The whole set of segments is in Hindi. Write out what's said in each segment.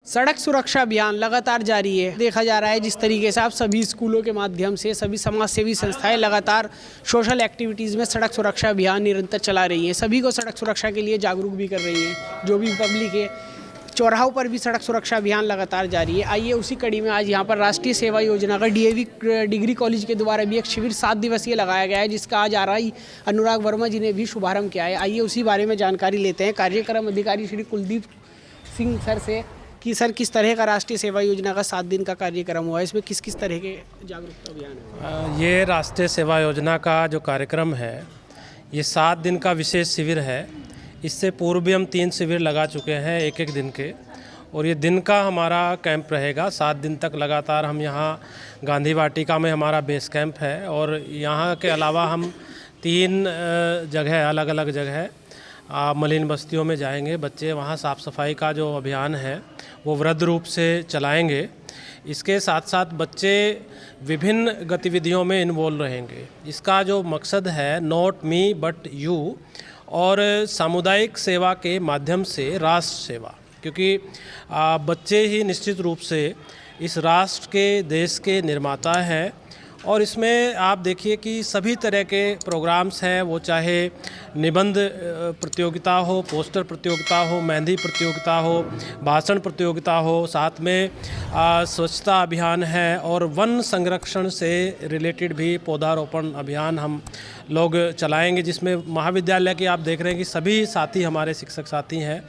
सड़क सुरक्षा अभियान लगातार जारी है। देखा जा रहा है जिस तरीके से आप सभी स्कूलों के माध्यम से सभी समाज सेवी संस्थाएं लगातार सोशल एक्टिविटीज़ में सड़क सुरक्षा अभियान निरंतर चला रही हैं। सभी को सड़क सुरक्षा के लिए जागरूक भी कर रही हैं। जो भी पब्लिक है, चौराहों पर भी सड़क सुरक्षा अभियान लगातार जारी है। आइए उसी कड़ी में आज यहाँ पर राष्ट्रीय सेवा योजना का डीएवी डिग्री कॉलेज के द्वारा भी एक शिविर 7 दिवसीय लगाया गया है, जिसका आज आरआई अनुराग वर्मा जी ने भी शुभारंभ किया है। आइए उसी बारे में जानकारी लेते हैं कार्यक्रम अधिकारी श्री कुलदीप सिंह सर से कि सर किस तरह का राष्ट्रीय सेवा योजना का 7 दिन का कार्यक्रम हुआ है, इसमें किस किस तरह के जागरूकता अभियान है। ये राष्ट्रीय सेवा योजना का जो कार्यक्रम है ये 7 दिन का विशेष शिविर है। इससे पूर्व भी हम 3 शिविर लगा चुके हैं एक दिन के, और ये दिन का हमारा कैंप रहेगा। 7 दिन तक लगातार हम यहाँ गांधी वाटिका में हमारा बेस कैंप है, और यहाँ के अलावा हम 3 जगह अलग अलग जगह मलिन बस्तियों में जाएंगे। बच्चे वहाँ साफ़ सफाई का जो अभियान है वो वृहद रूप से चलाएंगे। इसके साथ साथ बच्चे विभिन्न गतिविधियों में इन्वॉल्व रहेंगे। इसका जो मकसद है नॉट मी बट यू, और सामुदायिक सेवा के माध्यम से राष्ट्र सेवा, क्योंकि बच्चे ही निश्चित रूप से इस राष्ट्र के देश के निर्माता हैं। और इसमें आप देखिए कि सभी तरह के प्रोग्राम्स हैं, वो चाहे निबंध प्रतियोगिता हो, पोस्टर प्रतियोगिता हो, मेहंदी प्रतियोगिता हो, भाषण प्रतियोगिता हो, साथ में स्वच्छता अभियान है, और वन संरक्षण से रिलेटेड भी पौधारोपण अभियान हम लोग चलाएंगे, जिसमें महाविद्यालय की आप देख रहे हैं कि सभी साथी हमारे शिक्षक साथी हैं,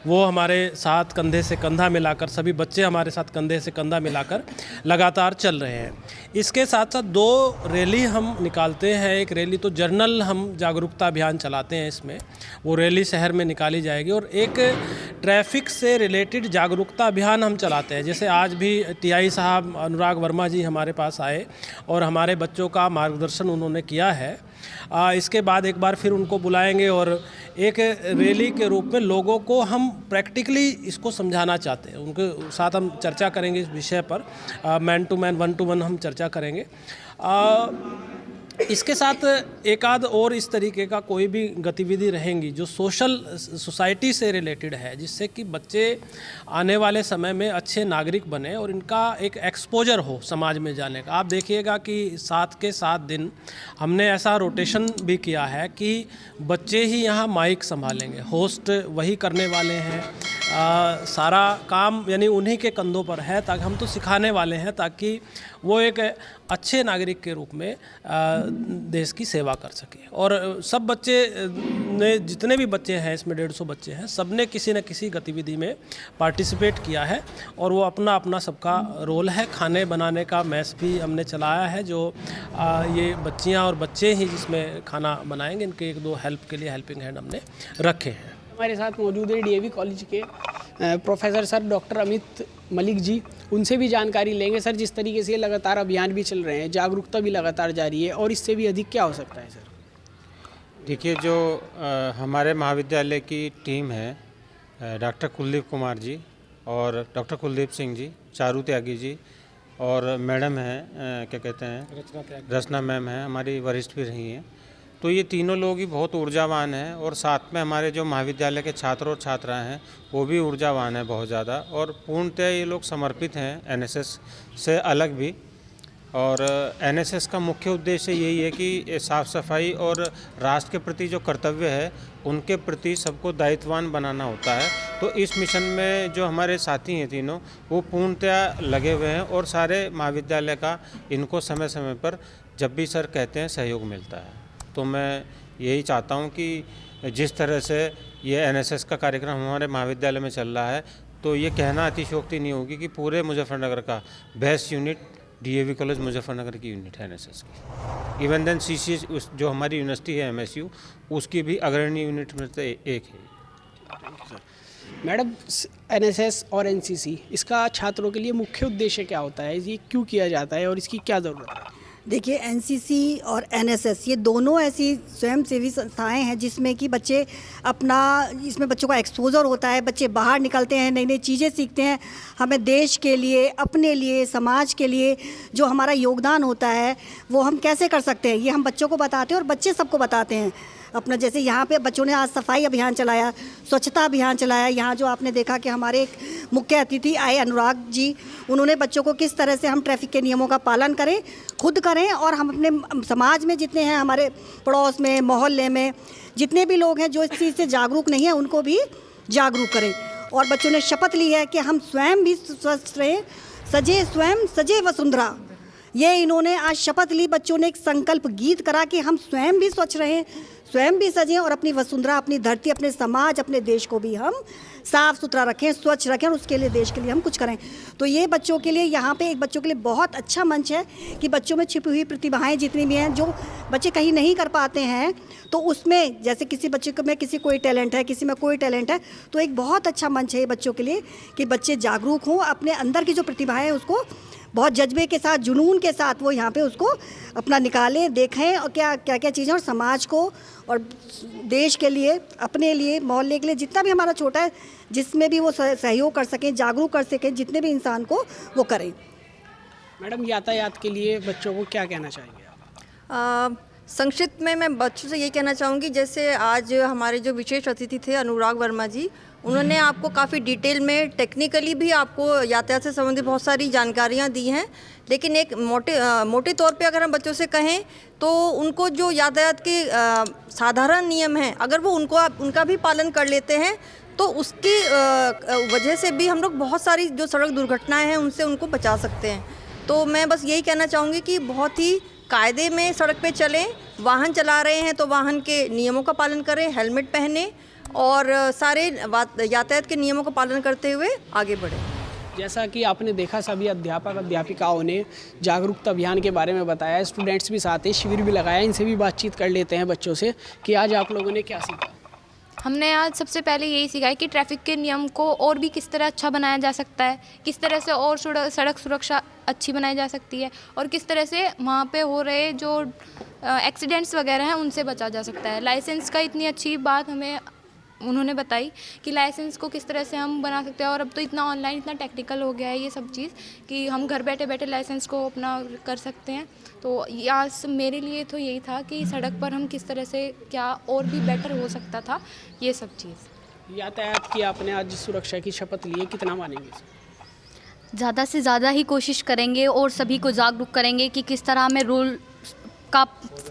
वो हमारे साथ कंधे से कंधा मिलाकर, सभी बच्चे हमारे साथ कंधे से कंधा मिलाकर लगातार चल रहे हैं। इसके साथ साथ 2 रैली हम निकालते हैं। एक रैली तो जर्नल हम जागरूकता अभियान चलाते हैं, इसमें वो रैली शहर में निकाली जाएगी, और एक ट्रैफिक से रिलेटेड जागरूकता अभियान हम चलाते हैं। जैसे आज भी टीआई साहब अनुराग वर्मा जी हमारे पास आए और हमारे बच्चों का मार्गदर्शन उन्होंने किया है। इसके बाद एक बार फिर उनको बुलाएंगे, और एक रैली के रूप में लोगों को हम प्रैक्टिकली इसको समझाना चाहते हैं। उनके साथ हम चर्चा करेंगे इस विषय पर, मैन टू मैन, 1 to 1 हम चर्चा करेंगे। इसके साथ एक आध और इस तरीके का कोई भी गतिविधि रहेंगी जो सोसाइटी से रिलेटेड है, जिससे कि बच्चे आने वाले समय में अच्छे नागरिक बने और इनका एक एक्सपोजर हो समाज में जाने का। आप देखिएगा कि 7 के 7 दिन हमने ऐसा रोटेशन भी किया है कि बच्चे ही यहाँ माइक संभालेंगे, होस्ट वही करने वाले हैं, सारा काम यानी उन्हीं के कंधों पर है, ताकि हम तो सिखाने वाले हैं ताकि वो एक अच्छे नागरिक के रूप में देश की सेवा कर सके। और सब बच्चे ने, जितने भी बच्चे हैं इसमें 150 बच्चे हैं, सब ने किसी न किसी गतिविधि में पार्टिसिपेट किया है, और वो अपना अपना सबका रोल है। खाने बनाने का मैस भी हमने चलाया है, जो ये बच्चियां और बच्चे ही जिसमें खाना बनाएंगे, इनके 1-2 हेल्प के लिए हेल्पिंग हैंड हमने रखे हैं। हमारे साथ मौजूद है डीएवी कॉलेज के professor sir doctor Amit Malik ji, उनसे भी जानकारी लेंगे। सर, जिस तरीके से लगातार अभियान भी चल रहे हैं, जागरूकता भी लगातार जारी है, और इससे भी अधिक क्या हो सकता है सर? देखिए, जो हमारे महाविद्यालय की टीम है, डॉक्टर कुलदीप कुमार जी और डॉक्टर कुलदीप सिंह जी, चारू त्यागी जी, और मैडम हैं क्या कहते हैं रचना मैम हैं, हमारी वरिष्ठ भी रही हैं। तो ये तीनों लोग ही बहुत ऊर्जावान हैं, और साथ में हमारे जो महाविद्यालय के छात्र और छात्राएं हैं वो भी ऊर्जावान हैं बहुत ज़्यादा, और पूर्णतः ये लोग समर्पित हैं एनएसएस से अलग भी। और एनएसएस का मुख्य उद्देश्य यही है कि साफ़ सफाई और राष्ट्र के प्रति जो कर्तव्य है उनके प्रति सबको दायित्ववान बनाना होता है। तो इस मिशन में जो हमारे साथी हैं तीनों, वो पूर्णतः लगे हुए हैं, और सारे महाविद्यालय का इनको समय समय पर जब भी सर कहते हैं सहयोग मिलता है। तो मैं यही चाहता हूँ कि जिस तरह से ये एनएसएस का कार्यक्रम हमारे महाविद्यालय में चल रहा है, तो ये कहना अतिशयोक्ति नहीं होगी कि पूरे मुजफ्फरनगर का best unit DAV college Muzaffarnagar की यूनिट है एनएसएस की। इवन देन सीसी जो हमारी यूनिवर्सिटी है एमएसयू, उसकी भी अग्रणी यूनिट में से एक है। मैडम, एनएसएस और एनसीसी, इसका छात्रों के लिए मुख्य उद्देश्य क्या होता है? ये क्यों किया जाता है और इसकी क्या ज़रूरत है? देखिए, एनसीसी और एनएसएस ये दोनों ऐसी स्वयंसेवी संस्थाएं हैं जिसमें कि बच्चे अपना, इसमें बच्चों का एक्सपोजर होता है, बच्चे बाहर निकलते हैं, नई नई चीज़ें सीखते हैं। हमें देश के लिए, अपने लिए, समाज के लिए जो हमारा योगदान होता है वो हम कैसे कर सकते हैं, ये हम बच्चों को बताते हैं और बच्चे सबको बताते हैं। अपना जैसे यहाँ पे बच्चों ने आज सफाई अभियान चलाया, स्वच्छता अभियान चलाया। यहाँ जो आपने देखा कि हमारे एक मुख्य अतिथि आए अनुराग जी, उन्होंने बच्चों को किस तरह से हम ट्रैफिक के नियमों का पालन करें, खुद करें, और हम अपने समाज में जितने हैं, हमारे पड़ोस में, मोहल्ले में जितने भी लोग हैं जो इस चीज़ से जागरूक नहीं हैं, उनको भी जागरूक करें। और बच्चों ने शपथ ली है कि हम स्वयं भी स्वस्थ रहें, सजे स्वयं सजे वसुंधरा। ये इन्होंने आज शपथ ली, बच्चों ने एक संकल्प गीत करा कि हम स्वयं भी स्वच्छ रहें, स्वयं भी सजें, और अपनी वसुंधरा, अपनी धरती, अपने समाज, अपने देश को भी हम साफ़ सुथरा रखें, स्वच्छ रखें, और उसके लिए देश के लिए हम कुछ करें। तो ये बच्चों के लिए, यहाँ पे एक बच्चों के लिए बहुत अच्छा मंच है कि बच्चों में छिपी हुई प्रतिभाएं जितनी भी हैं, जो बच्चे कहीं नहीं कर पाते हैं, तो उसमें जैसे किसी बच्चे में किसी कोई टैलेंट है, किसी में कोई टैलेंट है, तो एक बहुत अच्छा मंच है ये बच्चों के लिए कि बच्चे जागरूक हों, अपने अंदर की जो प्रतिभाएं हैं उसको बहुत जज्बे के साथ, जुनून के साथ वो यहाँ पे उसको अपना निकालें, देखें, और क्या क्या चीज़ें, और समाज को और देश के लिए, अपने लिए, मोहल्ले के लिए, जितना भी हमारा छोटा है, जिसमें भी वो सहयोग कर सकें, जागरूक कर सकें, जितने भी इंसान को, वो करें। मैडम, यातायात के लिए बच्चों को क्या कहना चाहेंगे आप? संक्षिप्त में मैं बच्चों से यही कहना चाहूँगी, जैसे आज हमारे जो विशेष अतिथि थे अनुराग वर्मा जी, उन्होंने आपको काफ़ी डिटेल में, टेक्निकली भी आपको यातायात से संबंधित बहुत सारी जानकारियाँ दी हैं। लेकिन एक मोटे तौर पे अगर हम बच्चों से कहें तो उनको जो यातायात के साधारण नियम हैं, अगर वो उनका भी पालन कर लेते हैं तो उसकी वजह से भी हम लोग बहुत सारी जो सड़क दुर्घटनाएं हैं उनसे उनको बचा सकते हैं। तो मैं बस यही कहना चाहूँगी कि बहुत ही कायदे में सड़क पे चलें, वाहन चला रहे हैं तो वाहन के नियमों का पालन करें, हेलमेट पहनें, और सारे यातायात के नियमों का पालन करते हुए आगे बढ़ें। जैसा कि आपने देखा, सभी अध्यापक अध्यापिकाओं ने जागरूकता अभियान के बारे में बताया, स्टूडेंट्स भी साथ हैं, शिविर भी लगाया। इनसे भी बातचीत कर लेते हैं बच्चों से कि आज आप लोगों ने क्या सीखा। हमने आज सबसे पहले यही सीखा है कि ट्रैफिक के नियम को और भी किस तरह अच्छा बनाया जा सकता है, किस तरह से और सड़क सुरक्षा अच्छी बनाई जा सकती है, और किस तरह से वहाँ पे हो रहे जो एक्सीडेंट्स वगैरह हैं उनसे बचा जा सकता है। लाइसेंस का इतनी अच्छी बात हमें उन्होंने बताई कि लाइसेंस को किस तरह से हम बना सकते हैं, और अब तो इतना ऑनलाइन, इतना टेक्निकल हो गया है ये सब चीज़ कि हम घर बैठे बैठे लाइसेंस को अपना कर सकते हैं। तो आज मेरे लिए तो यही था कि सड़क पर हम किस तरह से क्या और भी बेटर हो सकता था, ये सब चीज़। यातायात की आपने आज सुरक्षा की शपथ ली है, कितना मानेंगे इसे? ज़्यादा से ज़्यादा ही कोशिश करेंगे और सभी को जागरूक करेंगे कि किस तरह हमें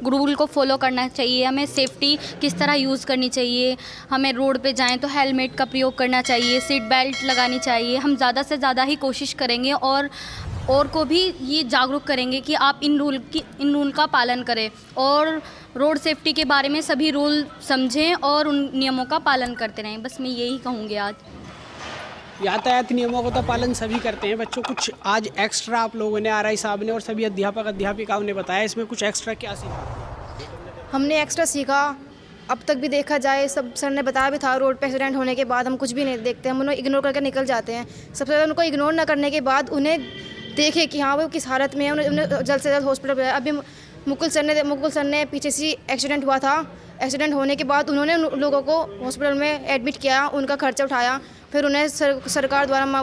रूल को फॉलो करना चाहिए, हमें सेफ्टी किस तरह यूज़ करनी चाहिए, हमें रोड पे जाएं तो हेलमेट का प्रयोग करना चाहिए, सीट बेल्ट लगानी चाहिए। हम ज़्यादा से ज़्यादा ही कोशिश करेंगे और को भी ये जागरूक करेंगे कि आप इन रूल का पालन करें, और रोड सेफ्टी के बारे में सभी रूल समझें और उन नियमों का पालन करते रहें। बस मैं यही कहूँगी आज। यातायात नियमों का तो पालन सभी करते हैं बच्चों, कुछ आज एक्स्ट्रा आप लोगों ने, आरआई साहब ने और सभी अध्यापक अध्यापिकाओं ने बताया, इसमें कुछ एक्स्ट्रा क्या सीखा? हमने एक्स्ट्रा सीखा, अब तक भी देखा जाए, सब सर ने बताया भी था, रोड पे एक्सीडेंट होने के बाद हम कुछ भी नहीं देखते, हम उन्हें इग्नोर करके निकल जाते हैं। सबसे ज़्यादा उनको इग्नोर ना करने के बाद उन्हें देखे कि हाँ वो किस हालत में है, उन्हें जल्द से जल्द हॉस्पिटल भेजा। अभी मुकुल सर ने पीछे से एक्सीडेंट हुआ था, एक्सीडेंट होने के बाद उन्होंने उन लोगों को हॉस्पिटल में एडमिट किया, उनका खर्चा उठाया, फिर उन्हें सरकार द्वारा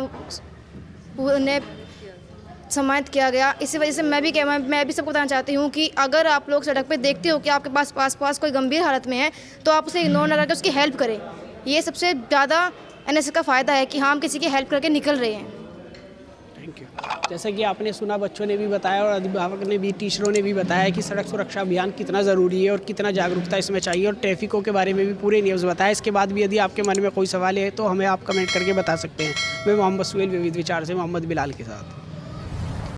उन्हें सम्मानित किया गया। इसी वजह से मैं भी सबको बताना चाहती हूँ कि अगर आप लोग सड़क पे देखते हो कि आपके पास कोई गंभीर हालत में है तो आप उसे इग्नोर ना करके उसकी हेल्प करें। ये सबसे ज़्यादा एनएसएस का फ़ायदा है कि हाँ हम किसी की हेल्प करके निकल रहे हैं। Thank you. जैसा कि आपने सुना, बच्चों ने भी बताया और अध्यापक ने भी, टीचरों ने भी बताया कि सड़क सुरक्षा अभियान कितना ज़रूरी है और कितना जागरूकता इसमें चाहिए, और ट्रैफिकों के बारे में भी पूरे न्यूज़ बताया। इसके बाद भी यदि आपके मन में कोई सवाल है तो हमें आप कमेंट करके बता सकते हैं। मैं मोहम्मद सुहेल, विविध विचार से मोहम्मद बिलाल के साथ।